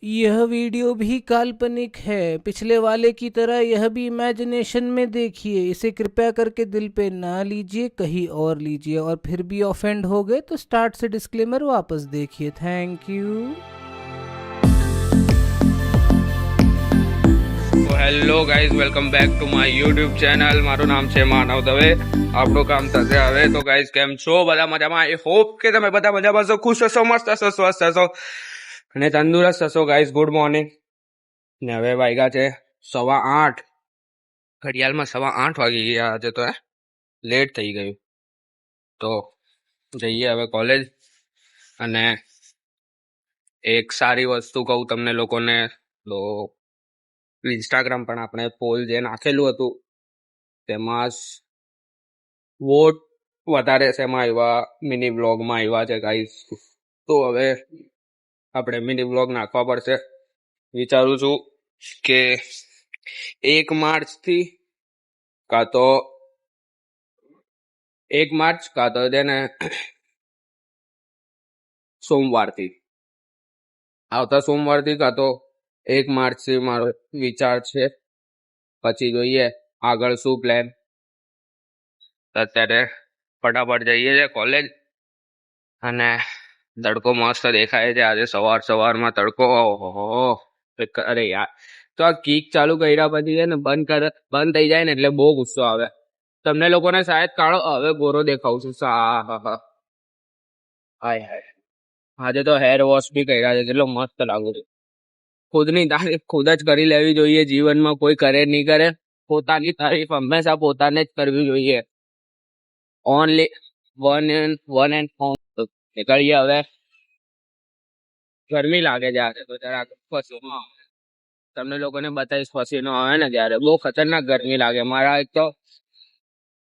यह वीडियो भी काल्पनिक है। पिछले वाले की तरह यह भी इमेजिनेशन में देखिए। इसे कृपया करके दिल पे ना लीजिए, कहीं और लीजिए। और फिर भी ऑफेंड हो गए तो स्टार्ट से डिस्क्लेमर वापस देखिए। Thank you. Hello guys, welcome back to my YouTube channel. મારું નામ છે માનવ દવે. આપણું કામ થશે હવે. તો ગાઈઝ, કેમ છો? બધા મજામાં? આઈ હોપ કે તમે બધા મજામાં હશો, ખુશ હશો, મસ્ત હશો, સ્વસ્થ હશો અને તંદુરસ્ત હશો. Guys, good morning. ને હવે વાગ્યા છે 8:15. ઘડિયાળમાં 8:15 વાગી ગયા આજે તો. લેટ થઈ ગયું. તો જઈએ હવે કોલેજ. અને એક સારી વસ્તુ કહું તમને લોકોને, તો ઇન્સ્ટાગ્રામ પણ આપણે પોલ જે નાખેલું હતું તેમાં વોટ વધારે છે એમાં આવ્યા, મિની બ્લોગમાં આવ્યા છે ગાઈસ. તો હવે આપણે મિની બ્લોગ નાખવા પડશે. વિચારું છું કે 1 માર્ચથી કાં તો 1 માર્ચ કાં તો તેને સોમવારથી, આવતા સોમવારથી કાં તો 1 માર્ચથી મારો વિચાર છે. પછી જોઈએ આગળ શું પ્લાન. અત્યારે ફટાફટ જઈએ છે કોલેજ. અને તડકો મસ્ત દેખાય છે આજે સવારમાં તડકો. ઓહો, અરે યાર, તો આ કીક ચાલુ કર્યા પછી છે ને બંધ થઈ જાય ને એટલે બહુ ગુસ્સો આવે. તમને લોકોને શાયદ કાળો હવે ગોરો દેખાવ છું. હાય હાય. આજે તો હેર વોશ બી કર્યા છે. કેટલો મસ્ત લાગુ છે. ખુદની તારીફ ખુદ જ કરી લેવી જોઈએ જીવનમાં. કોઈ કરે નહીં કરે. પોતાની તારીફ હંમેશા પોતાને જ કરવી જોઈએ. Only one and only. નીકળીએ હવે. ગરમી લાગે છે આજે તો જરાક. પસીનો આવે. તમને લોકોને બતાવીશ પસીનો આવે ને ત્યારે. બહુ ખતરનાક ગરમી લાગે. મારા એક તો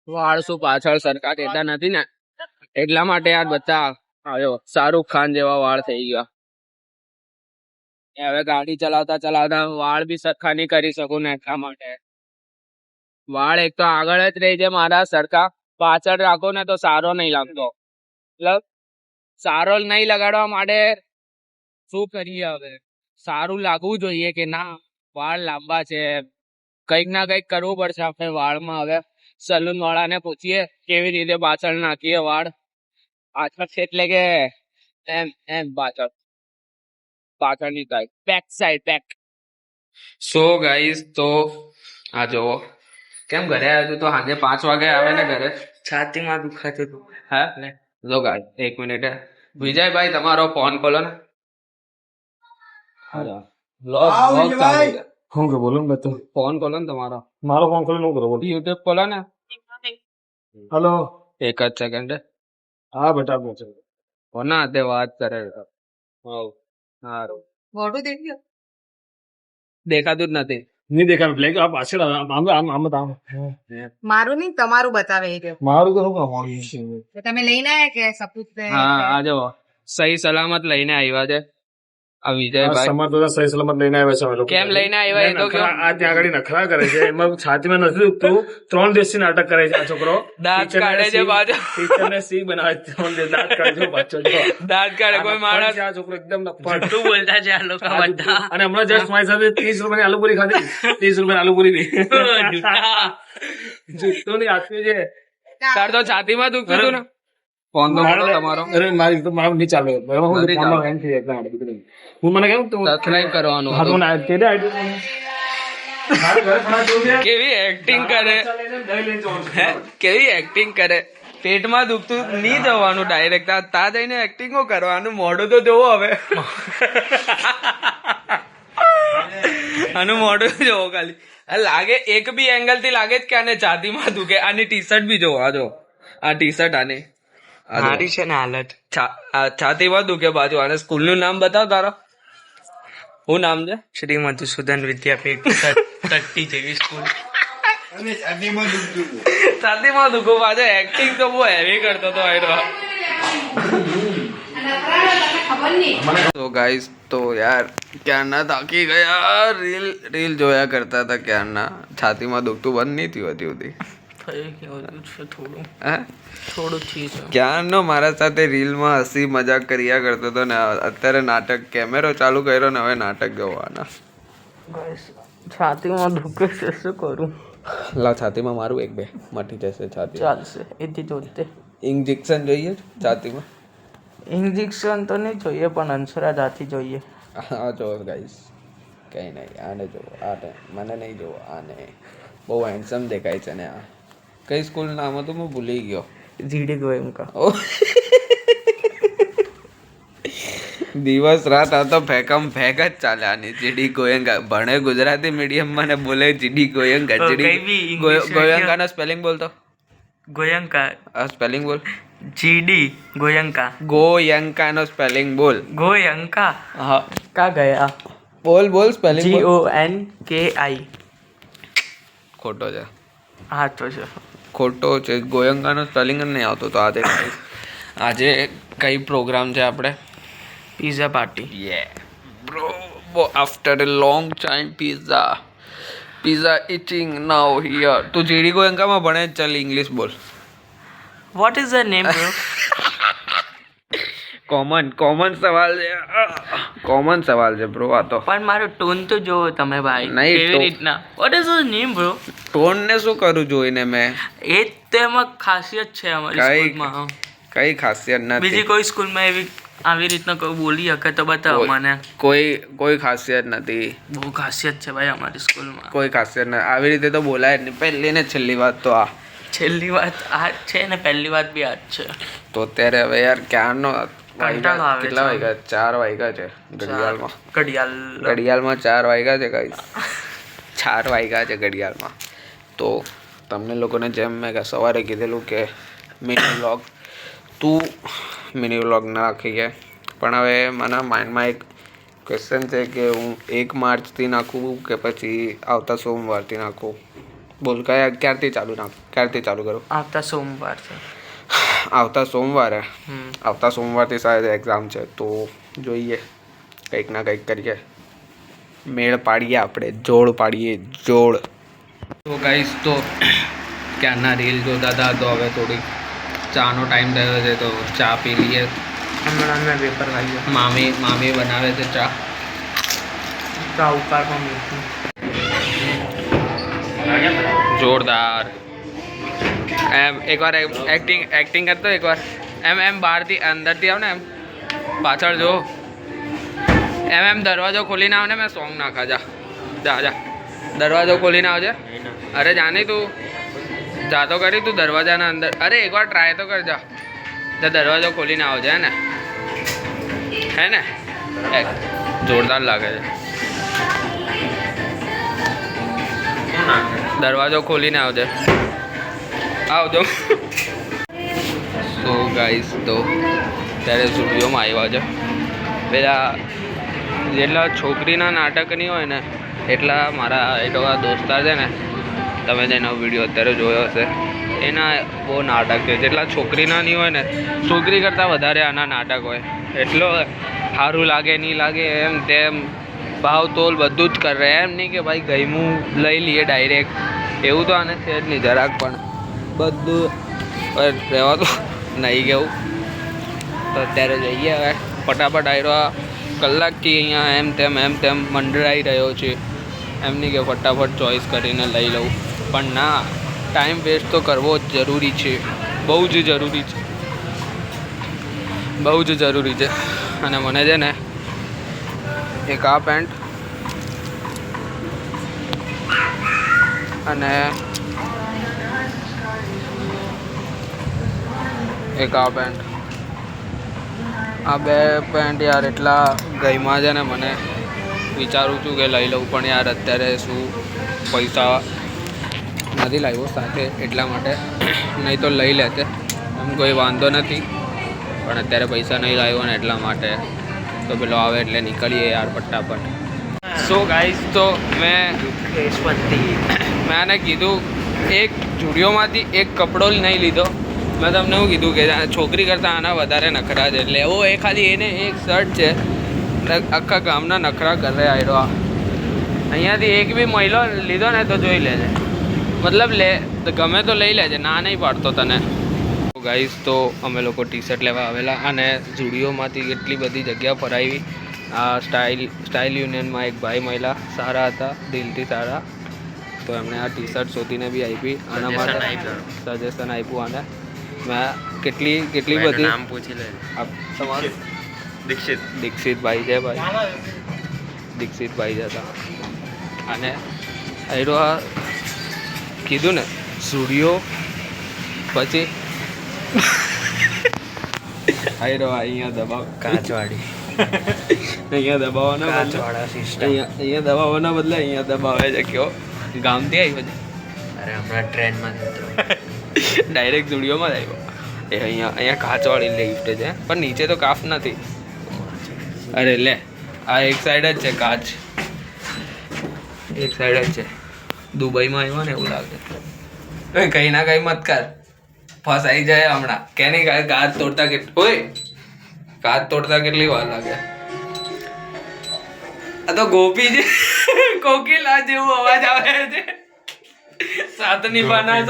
વાળ શું પાછળ સરખા થતા નથી ને, એટલા માટે યાર બધા આવ્યો શાહરુખ ખાન જેવા વાળ થઈ ગયા. હવે ગાડી ચલાવતા ચલાવતા વાળ બી સરખા નહીં કરી શકું ને, એટલા માટે વાળ એક તો આગળ જ રહી છે મારા સરખા. પાછળ રાખો ને તો સારો નહીં લાગતો. મતલબ સારો નહીં લગાડવા માટે શું કરીએ હવે? સારું લાગવું જોઈએ કે ના વાળ લાંબા છે. કંઈક ના કંઈક કરવું પડશે આપણે વાળમાં. હવે સલૂન વાળાને પૂછીએ કેવી રીતે પાછળ નાખીએ વાળ. પાછળ એટલે કે એમ પાછળની સાઈડ, બેક. સો ગાઈઝ, તો આ જો કેમ ઘરે આવ્યો તું તો સાંજે 5 વાગે આવે ને ઘરે? છાતીમાં દુખાતું હતું. હા ને, જો ગાઈઝ 1 મિનિટ. વિજયભાઈ તમારો ફોન ખોલો ને. શું કે બોલો ને બેટા? ફોન ખોલો ને તમારો. મારો ફોન ખોલી નું કરો બોલો. યુટ્યુબ ખોલો ને. હલો, એક જ સેકન્ડ. હા બેટા પહોંચે. કોના હાથે વાત કરે? સારું, દેખાતું જ નથી. નહીં દેખાય બ્લેક. આ પાછળ આમ મારું નહીં તમારું બતાવે એ રહ્યો. મારું તો શું કામ? તો તમે લઈને આયા કે સપૂત હા, આ જો સહી સલામત લઈને આવ્યા છે આ વિજયભાઈ. સમર તો સહી સલામત લઈને આવ્યા છે અમે લોકો. કેમ લઈને આવ્યા એ તો કયો? આ ત્યાં આગળ નખરા કરે છે. એમાં છાતીમાં નથી દુખતું. 3 દિવસથી નાટક કરે છે આ છોકરો. દાંત કાઢે છે પાછો. ટીચરને સી બનાવે છે. 3 દિવસ દાંત કાઢે છે પાછો. દાંત કાઢે કોઈ માણસ. આ છોકરો એકદમ નફ્ફટ. શું બોલતા છે આ લોકો બધા? અને હમણાં જસ્ટ મારી સાથે 30 રૂપિયાની આલુપુરી ખાધી. 30 રૂપિયાની આલુપુરી ની જૂઠું નહીં આપ્યું છે. તાર તો છાતીમાં દુખતું હતું ને. ફોન તો મારો તમારો. અરે મારી તો મારું નહીં ચાલે. હું મને કેમ તું સબસ્ક્રાઇબ કરવાનું હા હતું. કેવી એક્ટિંગ કરે, કેવી એક્ટિંગ કરે. પેટમાં દુખતું નહીં જવાનું ડાયરેક્ટ, તા જઈને એક્ટિંગો કરવાનું. મોઢું તો જોવો હવે. આનું મોઢું જોવો ખાલી. લાગે એક બી એંગલ થી લાગે જ કે આને છાતીમાં દુખે. આની ટી શર્ટ બી જોવો. આ જો આ ટી શર્ટ આની સારી છે ને હાલત. છાતીમાં દુખે બાજુ. આને સ્કૂલ નું નામ બતાવ તારો. શું નામ છે? શ્રી મધુસૂદન વિદ્યાપીઠ તટ્ટી જેવી સ્કૂલ. છાતીમાં દુખો પાછો. એક્ટિંગ તો બહુ હેવી કરતો હતો. તો ગાઈસ, તો યાર ક્યારના થાકી ગયા. રીલ જોયા કરતા હતા ક્યારના. છાતીમાં દુખતું બંધ નહીં થયું હતી. થઈ ગયું છે થોડું હા થોડું થી છે ક્યારનો મારા સાથે રીલમાં હસી મજાક કર્યા કરતો હતો ને અત્યારે નાટક કેમેરો ચાલુ કર્યો ને હવે નાટક જોવાના. ગાઈસ છાતીમાં દુખે છે શું કરું લા છાતીમાં મારું એક બે મટી જશે છાતી. ચાલશે એથી જોતે ઇન્જેક્શન જોઈએ છાતીમાં. ઇન્જેક્શન તો નહીં જોઈએ પણ અંસરા જાતી જોઈએ. હા જો ગાઈસ કંઈ નહીં આને જો આને મને નહીં જોવો આને બહુ હેન્ડસમ દેખાય છે ને આ કઈ સ્કૂલ નામ હતું હું ભૂલી ગયો. જીડી ગોયંકા. દિવસ રાત આ તો ફેકમ ફેક જ ચાલે આની. જીડી ગોયંકા ભણે ગુજરાતી મીડિયમમાં ને બોલે જીડી ગોયંકા. જીડી ગોયંકાનો સ્પેલિંગ બોલતો. ગોયંકા સ્પેલિંગ બોલ. જીડી ગોયંકા. ગોયંકાનો સ્પેલિંગ બોલ. ગોયંકા હા કા ગયા બોલ બોલ સ્પેલિંગ બોલ. GONKI. ખોટો છે. હા તો છે ખોટો છે. ગોયંકાનો સ્પેલિંગ જ નહીં આવતો. તો આજે કઈ પ્રોગ્રામ છે આપણે? Pizza party. Yeah, bro. After a long time, pizza eating now here. તું જીડી ગોયંકામાં ભણે ચાલ ઇંગ્લિશ બોલ. What is the name bro? Common સવાલ છે. કોમન સવાલ છે બ્રો આ તો. પણ મારો ટોન તો જોવો તમે ભાઈ. નહીં, કેવી તો- રીતના what is the name bro? Tone ને શું કરું જોઈને મેં? એ જ તેમાં ખાસિયત છે અમારી કઈ સ્કૂલમાં. કઈ ખાસિયત બીજી નથી. કોઈ સ્કૂલમાં એવી આવી રીતના કોઈ બોલી શકે તો બતાવો મને. કોઈ ખાસિયત નથી. બહુ ખાસિયત છે ભાઈ અમારી સ્કૂલમાં. કોઈ ખાસિયત નથી. આવી રીતે તો બોલાય જ નહીં. પહેલી ને છેલ્લી વાત તો આ. છેલ્લી વાત આ જ છે ને પહેલી વાત બી આ જ છે. તો અત્યારે હવે યાર ક્યારનો કંટાળો આવે છે. કેટલા વાગ્યા? 4 વાગ્યા છે ઘડિયાળમાં. ઘડિયાળ 4 વાગ્યા છે ગાઈસ. 4 વાગ્યા છે ઘડિયાળમાં. તો તમને લોકોને જેમ મેં સવારે કીધેલું કે મિની વ્લોગ ના રાખીએ પણ હવે મને માઇન્ડમાં એક ક્વેશ્ચન છે કે હું 1 માર્ચથી નાખું કે પછી આવતા સોમવારથી નાખું? બોલ ક્યારથી ચાલુ કરું? આવતા સોમવાર છે. આવતા સોમવારે. હમ. આવતા સોમવારથી શાયદ એક્ઝામ છે તો જોઈએ કંઈક ના કંઈક કરીએ. મેળ પાડીએ આપણે. જોડ પાડીએ જોડ. તો ગાઈસ તો ક્યારના રીલ જોતા હતા તો હવે થોડીક ચાનો ટાઈમ થયો છે તો ચા પી લઈએ. હમણાં મેં પેપર વાગ્યો. મામી બનાવે છે ચા. ચા ઉકાળમાં મૂકી. જોરદાર. એમ એકવાર એક્ટિંગ કરતો એકવાર એમ બહારથી અંદરથી આવ ને એમ પાછળ જો એમ દરવાજો ખોલીને આવ ને મેં સોંગ નાખા. જા દરવાજો ખોલીને આવજે. અરે જાની તું જાતો કરી તું દરવાજાના અંદર. અરે એકવાર ટ્રાય તો કર. જા દરવાજો ખોલીને આવજે. હે ને જોરદાર લાગે છે. દરવાજો ખોલીને આવજે. આવજો. સો ગાઈસ તો ત્યારે સ્ટુડિયોમાં આવ્યા છે. પેલા જેટલા છોકરીના નાટકની હોય ને એટલા મારા એટલા દોસ્તાર છે ને તમે તેનો વિડીયો અત્યારે જોયો હશે એના બહુ નાટક છે. જેટલા છોકરીના નહીં હોય ને છોકરી કરતાં વધારે આના નાટક હોય. એટલો સારું લાગે નહીં લાગે એમ તેમ ભાવ તોલ બધું જ કરે. એમ નહીં કે ભાઈ ગયમું લઈ લઈએ ડાયરેક્ટ એવું તો આને છે જ નહીં જરાક પણ. બધું રહેવા તો નહીં ગયું તો અત્યારે જઈએ હવે ફટાફટ આવ્યો. કલાકથી અહીંયા એમ તેમ મંડળાઈ રહ્યો છે. એમ નહીં કે ફટાફટ ચોઈસ કરીને લઈ લઉં પણ ના, ટાઈમ વેસ્ટ તો કરવો જ જરૂરી છે. બહુ જ જરૂરી છે. બહુ જ જરૂરી છે. અને મને છે ને એક આ પેન્ટ અને એક આ પેન્ટ, આ બે પેન્ટ યાર એટલા ગઈમાં છે ને મને વિચારું છું કે લઈ લઉં પણ યાર અત્યારે શું પૈસા નથી લાવ્યો સાથે એટલા માટે. નહીં તો લઈ લેતે એમ કોઈ વાંધો નથી પણ અત્યારે પૈસા નહીં લાવ્યો ને એટલા માટે. તો પેલો આવે એટલે નીકળીએ યાર ફટાફટ. સો ગાઈસ તો મેં આને કીધું એક જુડિયોમાંથી એક કપડો નહીં લીધો. મેં તમને એવું કીધું કે છોકરી કરતાં આના વધારે નખરા છે. લેવો એ ખાલી એને એક શર્ટ છે આખા ગામના નખરા કરે આવ્યો. અહીંયાથી એક બી મહિલો લીધો ને તો જોઈ લેજે. મતલબ તો ગમે તો લઈ લેજે, ના નહીં પાડતો તને. ગાઈસ તો અમે લોકો ટી શર્ટ લેવા આવેલા અને ઝુડિયોમાંથી એટલી બધી જગ્યા ફરાવી. આ સ્ટાઇલ યુનિયનમાં એક ભાઈ મહિલા સારા હતા, દિલથી સારા, તો એમણે આ ટી શર્ટ શોધીને બી આપી. આના માટે સજેશન આપ્યું. અને મેં કેટલી બધી નામ પૂછી લે. તમારું દીક્ષિતભાઈ છે ભાઈ, દીક્ષિતભાઈ જ હતા. અને આયરો આ કીધું ને ઝુડિયો, પછી આયરો અહીંયા દબાવ કાચવાડી અહીંયા દબાવવાના કાચવાડા સિસ્ટમ અહીંયા દબાવવાના બદલે અહીંયા દબાવે છે. કયો ગામથી આવ્યો છે? અરે હમણાં ટ્રેનમાં ડાયરેક્ટ ઝુડિયોમાં જ આવ્યો. એ અહીંયા કાચવાળી લિફ્ટ છે, પણ નીચે તો કાફ નથી. અરે લે, આ એક સાઈડ જ છે કાચ, એક સાઈડ જ છે. દુબઈમાં આવ્યો ને એવું લાગે. કઈ ના કઈ મત કર, ફસાઈ જાય હમણાં. કે નહીં કાચ તોડતા કાચ તોડતા કેટલી વાર લાગે? આ તો ગોપી છે, કોકિલા જેવું અવાજ આવે છે. સાત નિભાના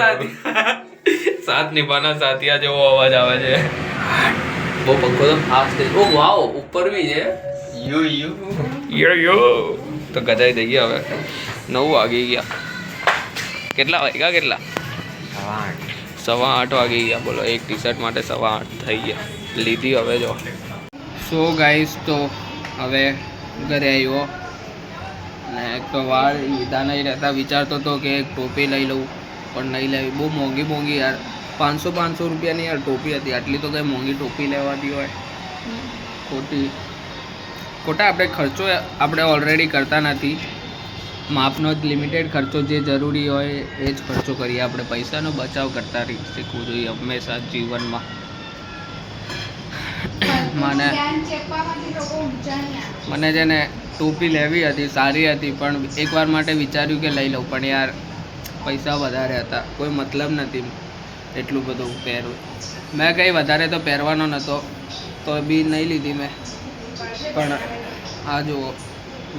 સાથિયા જેવો અવાજ આવે છે. બહુ પંખો તો ફાસ્ટ છે. ઓ વાવ, ઉપર બી છે. યો તો ગજાઈ દઈએ હવે. 9 વાગી ગયા. કેટલા વાગ્યા? કેટલા? 8:15 વાગી ગયા. બોલો, એક ટી શર્ટ માટે 8:15 થઈ ગયા. લીધી હવે જો. સો ગાઈસ તો હવે ઘરે આવ્યો ને એક તો વાળ લીધા નહીં રહેતા. વિચારતો હતો કે એક ટોપી લઈ લઉં, પણ નહીં લેવી. બહુ મોંઘી યાર. 500 રૂપિયાની યાર ટોપી હતી. આટલી તો કંઈ મોંઘી ટોપી લેવાતી હોય? ખોટા આપણે ખર્ચો આપણે ઓલરેડી કરતા નથી. માપનો જ લિમિટેડ ખર્ચો, જે જરૂરી હોય એ જ ખર્ચો કરીએ આપણે. પૈસાનો બચાવ કરતા શીખવું જોઈએ હંમેશા જીવનમાં. મને છે ને ટોપી લેવી હતી, સારી હતી, પણ એકવાર માટે વિચાર્યું કે લઈ લઉં, પણ યાર પૈસા વધારે હતા. કોઈ મતલબ નથી એટલું બધું પહેરવું. મેં કંઈ વધારે તો પહેરવાનો નહોતો, તો બી નહીં લીધી મેં. પણ આ જુઓ,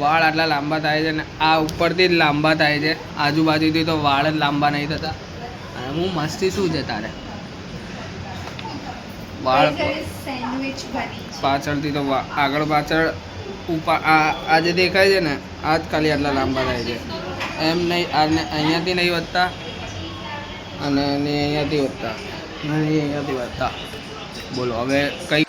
વાળ આટલા લાંબા થાય છે ને આ ઉપરથી જ લાંબા થાય છે, આજુબાજુથી તો વાળ જ લાંબા નહીં થતા. અને હું મસ્તી શું છે તારે? વાળ પાછળથી તો આગળ પાછળ ઉપર આ જે દેખાય છે ને આ જ ખાલી આટલા લાંબા થાય છે. એમ નહીં, આને અહીંયાથી નહીં વધતા અને અહીંયાથી વધતા, અહીંયાથી વધતા. બોલો હવે કઈ